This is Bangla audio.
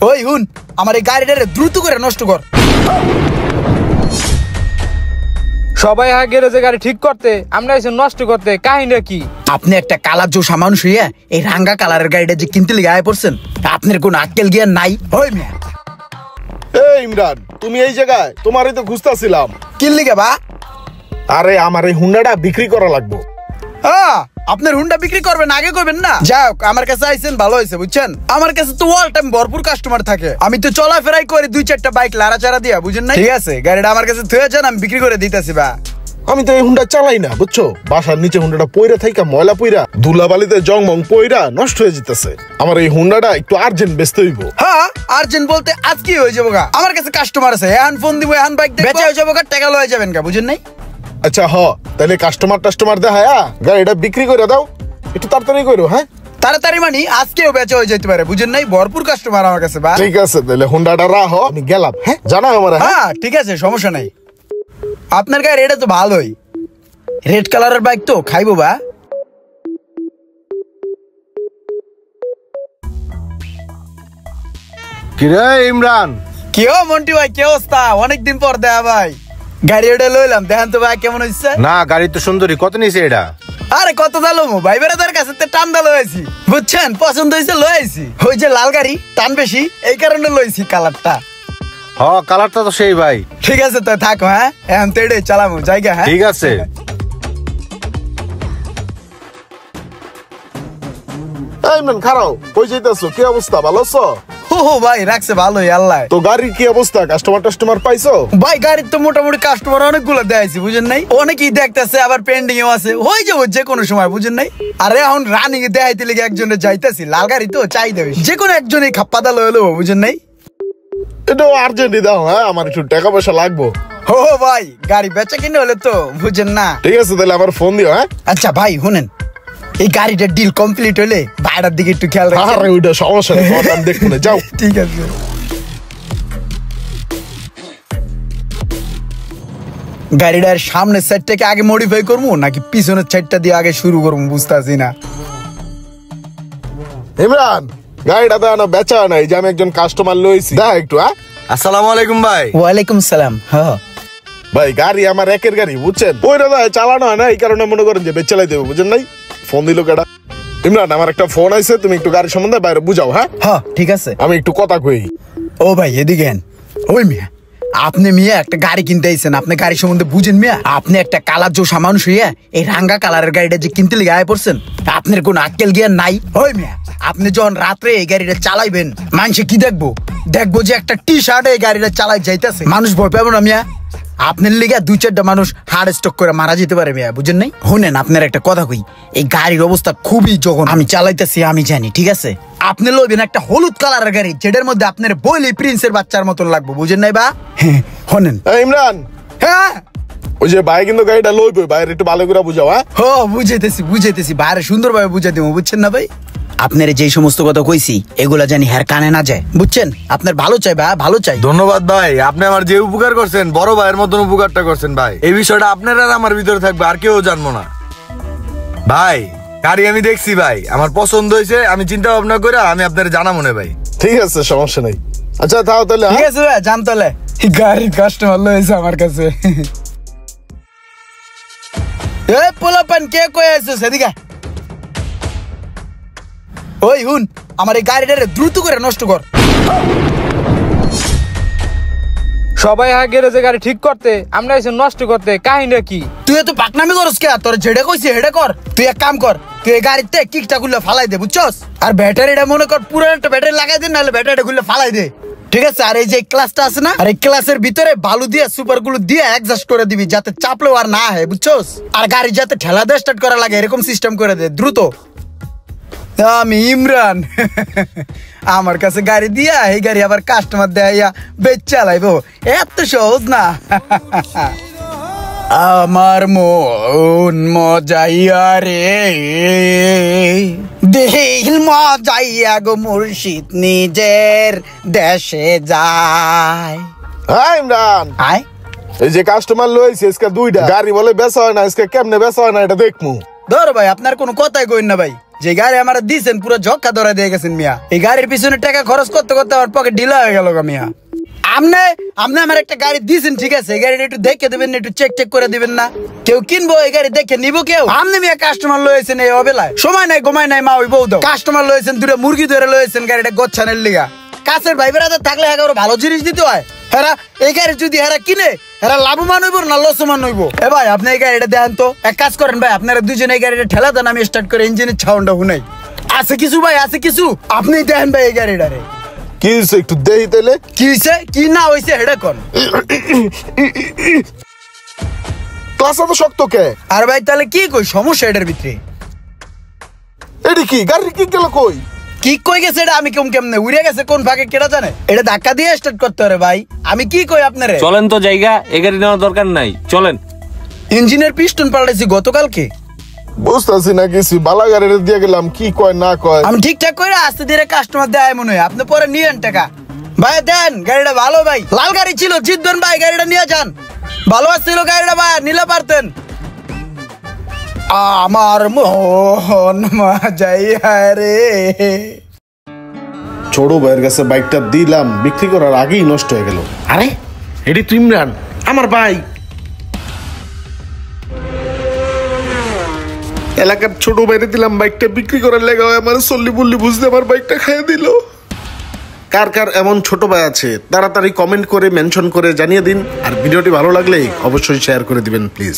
ওই হুন, আমার এই গাড়িটারে দ্রুত করে নষ্ট কর। সবাই গ্যারেজে গাড়ি ঠিক করতে, আমরা এসে নষ্ট করতে, কাহিনী কি? আপনি একটা কালার জোসা মানুষ হইয়া এই রাঙ্গা কালারের গাড়িটা যে কিনতে লিগে আয় পড়ছেন, আপনার কোন আক্কেল জ্ঞান নাই? ওই মিয়া, এই ইমরান, তুমি এই জায়গায়? তোমারই তো খুঁজতেছিলাম। কি লিগে বা? আরে আমার এই হুন্ডাটা বিক্রি করা লাগবে। হ্যাঁ, আপনার হুন্ডা বিক্রি করবেন, আগে করবেন না? যাক, আমার কাছে আইছেন ভালো হয়েছে, বুঝছেন? আমার কাছে তো অল টাইম ভরপুর কাস্টমার থাকে। আমি তো চলাফেরাই করে 2-4টা বাইক লাড়াচাড়া দিয়া, বুঝেন না? ঠিক আছে, গাড়িটা আমার কাছে থুয়ে যান, আমি বিক্রি করে দিতেছি। বা আমি তো এই হুন্ডা চালাই না, বুঝছো? বাসার নিচে হুন্ডাটা পইরা থাইকা ময়লা পইরা ধুলাবালিতে জংমং পইরা নষ্ট হয়ে যেতেছে। আমার এই হুন্ডাটা একটু আর্জেন্ট বেচতে হইব। হ্যাঁ, আর্জেন্ট বলতে আজ কি হয়ে যাবো গা? আমার কাছে কাস্টমার আছে, এখন ফোন দিব, এখন বাইক বেচা হয়ে যাবো গা, টাকা লয়ে যাবেন গা, বুঝেন নাই? আচ্ছা তাহলে কাস্টমার দেখায়া গাড়িটা বিক্রি করে দাও, একটু তাড়াতাড়ি করো। হ্যাঁ, তাড়াতাড়ি মানে আজকেও বেচা হয়ে যেতে পারে, বুঝেন নাই? ভরপুর কাস্টমার আমার কাছে। বা ঠিক আছে, তাহলে হুন্ডাটা রাখো, আমি গেলাম। হ্যাঁ, জানাও আমার। হ্যাঁ ঠিক আছে, সমস্যা নাই। আপনার গাড়ি এটা তো ভালোই, রেড কালারের বাইক তো খাইবো। বা কিরে ইমরান? কেও মন্টি ভাই, কি অবস্থা? অনেকদিন পর দেখা ভাই। গাড়ি ওটা লইলাম, দেখেন তো ভাই কেমন হচ্ছে? না, গাড়ি তো সুন্দরী। কত নিছে এটা? আরে কত দালো ভাই, বেড়াদার কাছে টান দা লইছি, বুঝছেন? পছন্দ হয়েছে লইছি। ওই যে লাল গাড়ি, টান বেশি, এই কারণে লইছি কালারটা। কালারটা তো সেই ভাই। ঠিক আছে তো থাকো। হ্যাঁ, এখন তো এটাই চালামো জায়গা। হ্যাঁ ঠিক আছে। ইমরান খারাও, কই যাইতেছো? কি অবস্থা, ভালো আছো? ও ভাই, রাখছে ভালোই আল্লাহ। তো গাড়ির কি অবস্থা? কাস্টমার পাইছো? ভাই গাড়ির তো মোটামুটি কাস্টমার অনেকগুলো দেখাইছি, বুঝেন নাই? অনেকেই দেখতেছে, আবার পেন্ডিং এও আছে, হয়ে যাবো যে কোনো সময়, বুঝেন নাই? আর এখন রানিং এ দেখাইতে লেগে একজনের যাইতেছি, লাল গাড়ি তো চাহিদা বেশি, যে কোনো একজনই খাপ্পাদা লয়ে লবো, বুঝেন নাই? এটাও আর্জেন্টই দাও। হ্যাঁ, আমার একটু টাকা পয়সা লাগবো। ও ভাই, গাড়ি বেচা কিনে হলে তো, বুঝেন না? ঠিক আছে, তাহলে আমার ফোন দিও। হ্যাঁ, আচ্ছা ভাই শুনেন, এই গাড়িটার ডিল কমপ্লিট হলে বাইরের দিকে একটু খেয়াল রাখবেন। আরে ওইটা সমস্যা নেই, আমি দেখবো না, যাও। ঠিক আছে। গাড়িটার সামনের সাইডটাকে আগে মডিফাই করবো নাকি পিছনের সাইডটা দিয়ে আগে শুরু করবো, বুঝতেছি না। ইমরান, গাড়িটা তো এখনো বেচা নাই, যে আমি একজন কাস্টমার লইছি, দেখ একটু। হ্যাঁ, আসসালামু আলাইকুম ভাই। ওয়ালাইকুম সালাম। হ্যাঁ ভাই, গাড়ি আমার একের গাড়ি, বুঝছেন? ওইটা তো চালানো হয় না, এই কারণে মনে করেন যে বেচালাই দেবো, বুঝেন নাই? ফোন দিল কেডা? ইমরান, আমার একটা ফোন আইছে, তুমি একটু গাড়ির সম্বন্ধে বাইরে বুঝাও। হ্যাঁ হ্যাঁ ঠিক আছে। আমি একটু কথা কই। ও ভাই এদিকে আন। ওই মিয়া, আপনি মিয়া একটা গাড়ি কিনতে আইছেন, আপনি গাড়ি সম্বন্ধে বুঝেন মিয়া? আপনি একটা কালার জোসা মানুষ হইয়া এই রাঙ্গা কালারের গাড়িটা যে কিনতে লিগে আয় পড়ছেন, আপনার কোন আক্কেল জ্ঞান নাই? ওই মিয়া, আপনি যখন রাত্রে এই গাড়িটা চালাইবেন, মানুষে কি দেখবো? দেখবো যে একটা টি শার্ট এই গাড়িটা চালাই যাইতেছে, মানুষ ভয় পাবো না মিয়া? আপনার লিগে 2-4টা মানুষ হার্ট স্ট্রোক করে মারা যেতে পারে মিয়া, বুঝেন নাই? শুনেন, আপনার একটা কথা কই, এই গাড়ির অবস্থা খুবই জঘন্য, আমি চালাইতেছি, আমি জানি, ঠিক আছে? আপনি লইবেন একটা হলুদ কালারের গাড়ি, যেটার মধ্যে আপনার বইলে প্রিন্সের বাচ্চার মতন লাগবে, বুঝেন নাই? বা শুনেন ইমরান, হ্যাঁ, ওই যে ভাই কিন্তু গাড়িটা লইবে, বাইরে একটু ভালো করে বুঝাও। হ্যাঁ, বুঝাইতেছি বাইরে সুন্দরভাবে বুঝাই দিব, বুঝছেন না ভাই? আপনার যে সমস্ত কথা কইছি এগুলা জানি হ্যার কানে না যায়, বুঝছেন? আপনার ভালো চাই ভাই, ভালো চাই। ধন্যবাদ ভাই, আপনি আমার যে উপকার করছেন, বড় ভাইয়ের মতন উপকারটা করছেন ভাই। এই বিষয়টা আপনার আর আমার ভিতরে থাকবে, আর কেউ জানবো না ভাই। গাড়ি আমি দেখছি ভাই, আমার পছন্দ হয়েছে, আমি চিন্তা ভাবনা করে আমি আপনার জানা মনে ভাই। ঠিক আছে, সমস্যা নেই। আচ্ছা তাও তাহলে। ঠিক আছে ভাই, জান তাহলে গাড়ির কাস্টমার লয়েছে আমার কাছে। এ পোলাপান, কে কই আছো সেদিকে? ওই হুন, আমার এই গাড়িটারে দ্রুত করে নষ্ট কর। সবাই গ্যারেজে গাড়ি ঠিক করতে, আমরা এসে নষ্ট করতে, কাহিনী কি? তুই এত পাকনামি করস কে? তোর যেটা কইছি হেডে কর। তুই এক কাম কর, তুই এই গাড়িতে কিকটা খুলে ফালাই দে, বুঝছস? আর ব্যাটারিটা মনে কর পুরো একটা ব্যাটারি লাগাই দে, নাহলে ব্যাটারিটা খুলে ফালাই দে, ঠিক আছে? আর এই যে ক্লাসটা আছে না, আর এই ক্লাসের ভিতরে বালু দিয়ে সুপার গ্লু দিয়ে অ্যাডজাস্ট করে দিবি, যাতে চাপলেও আর না হয়, বুঝছস? আর গাড়ি যাতে ঠেলা দিয়ে স্টার্ট করা লাগে এরকম সিস্টেম করে দে দ্রুত। আমি ইমরান, আমার কাছে গাড়ি দিয়া এই গাড়ি আবার কাস্টমার দেয়া বেচ চালাইবো, এত সহজ না। আমার মন মজাইয়া রে, দিল মজাইয়া গো মুর্শিদ নিজের দেশে যায়। হ্যাঁ ইমরান, আয় এই যে কাস্টমার লইছে আজকে 2টা গাড়ি, বলে বেচা হয় না, আজকে কেমনে বেচা হয় না এটা দেখমু। ধর ভাই, আপনার কোনো কথাই কইন না ভাই, যে গাড়ি আমার দিয়েছেন পুরো ঝক্কা ধরা দিয়ে গেছেন মিয়া। এই গাড়ির পিছনে টাকা খরচ করতে করতে আমার পকেট ঢিলা হয়ে গেল মিয়া। আপনি আমার একটা গাড়ি দিয়েছেন, ঠিক আছে, এই গাড়িটা একটু দেখে দেবেন না, একটু চেক করে দিবেন না? কেউ কিনবো এই গাড়ি দেখে নিবো কেউ? আপনি মিয়া কাস্টমার লয়েছেন এই অবেলায়, সময় নাই গোমায় নাই মা ওই বউ দাও। কাস্টমার লয়েছেন, দুটো মুরগি ধরে লয়েছেন গাড়িটা গোচ্ছানের লিগা। কাছের ভাই বেড়াতে থাকলে এগারো ভালো জিনিস দিতে হয়। হেরা এই গাড়ি যদি হেরা কিনে হেরা লাভবান হইব না লসমান হইব? এ ভাই আপনি এই গাড়িটা দেন তো, এক কাজ করেন ভাই, আপনারা দুজনে এই গাড়িটা ঠেলা দেন, আমি স্টার্ট করে ইঞ্জিনের সাউন্ডটা শুনাই। আছে কিছু ভাই, আছে কিছু, আপনি দেখেন ভাই এই গাড়িটারে কি হইছে একটু দেই তাইলে। কি হইছে কি না হইছে হেডা কোন। ক্লাসে তো শক্ত কে? আর ভাই তাহলে কি কই সমস্যা এটার ভিতরে? এডি কি গাড়ি কি গেল কই? কি কই গেছে এটা আমি কেমনে উড়ে গেছে কোন ভাগে কেডা জানে? এটা ধাক্কা দিয়ে স্টার্ট করতে হবে ভাই। আমি কি কই আপনারে? চলেন তো জায়গা, এ গাড়ি নেওয়ার দরকার নাই, চলেন। ইঞ্জিনের পিস্টন পাল্টাইছি গতকালকে। বুঝতেছি না কিছু, বালা গাড়িটা দিয়ে গেলাম, কি কয় না কয়। আমি ঠিকঠাক করে আস্তে ধীরে কাস্টমার দেয় মনে হয়, আপনি পরে নিয়েন টাকা। ভাই দেন গাড়িটা ভালো ভাই, লাল গাড়ি ছিল, জিতবেন ভাই, গাড়িটা নিয়ে যান। ভালো আসছিল গাড়িটা ভাই, নিলে পারতেন। আমার মোহন যাইয়া রে। ছোট ভাইয়ের কাছে বাইকটা দিলাম, বিক্রি করার আগেই নষ্ট হয়ে গেল। আরে এটি তো ইমরান, আমার ভাই। এলাকার ছোট ভাইরে দিলাম বাইকটা বিক্রি করার লেগে, আমার চল্লি বুল্লি বুঝতে আমার বাইকটা খাইয়ে দিল। কার কার এমন ছোট ভাই আছে তাড়াতাড়ি কমেন্ট করে মেনশন করে জানিয়ে দিন। আর ভিডিওটি ভালো লাগলে অবশ্যই শেয়ার করে দিবেন প্লিজ।